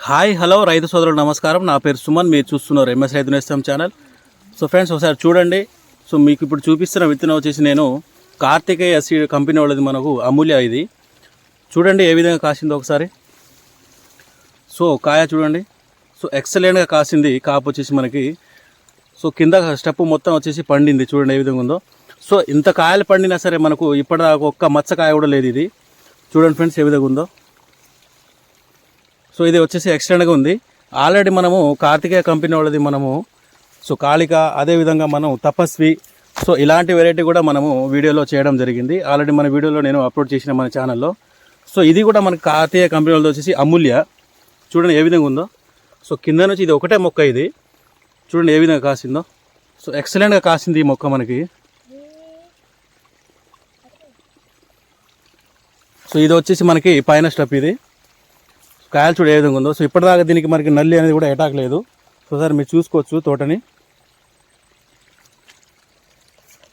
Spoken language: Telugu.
హాయ్ హలో రైతు సోదరులు నమస్కారం. నా పేరు సుమన్. మీరు చూస్తున్నారు ఎంఎస్ రైతు నేస్తం ఛానల్. సో ఫ్రెండ్స్, ఒకసారి చూడండి. సో మీకు ఇప్పుడు చూపిస్తున్న విత్తనం వచ్చేసి నేను కార్తికేయ సీడ్ కంపెనీ వాళ్ళది, మనకు అమూల్య. ఇది చూడండి ఏ విధంగా కాసిందో ఒకసారి. సో కాయ చూడండి. సో ఎక్సలెంట్గా కాసింది. కాపు వచ్చేసి మనకి సో కింద స్టెప్ మొత్తం వచ్చేసి పండింది. చూడండి ఏ విధంగా ఉందో. సో ఇంత కాయలు పండినా సరే మనకు ఇప్పటిదాకా ఒక్క మచ్చకాయ కూడా లేదు. ఇది చూడండి ఫ్రెండ్స్ ఏ విధంగా ఉందో. సో ఇది వచ్చేసి ఎక్స్టెండ్గా ఉంది. ఆల్రెడీ మనము కార్తికేయ కంపెనీ వాళ్ళది మనము సో కాళిక, అదేవిధంగా మనం తపస్వి, సో ఇలాంటి వెరైటీ కూడా మనము వీడియోలో చేయడం జరిగింది. ఆల్రెడీ మన వీడియోలో నేను అప్లోడ్ చేసిన మన ఛానల్లో. సో ఇది కూడా మనకి కార్తికేయ కంపెనీ వాళ్ళది వచ్చేసి అమూల్య. చూడండి ఏ విధంగా ఉందో. సో కింద నుంచి ఇది ఒకటే మొక్క. ఇది చూడండి ఏ విధంగా కాసిందో. సో ఎక్సలెంట్గా కాసింది ఈ మొక్క మనకి. సో ఇది వచ్చేసి మనకి పైన స్టెప్. ఇది కాయలు చూడ ఏ విధంగా ఉందో. సో ఇప్పటిదాకా దీనికి మనకి నల్లి అనేది కూడా అటాక్ లేదు. సో సార్ మీరు చూసుకోవచ్చు తోటని.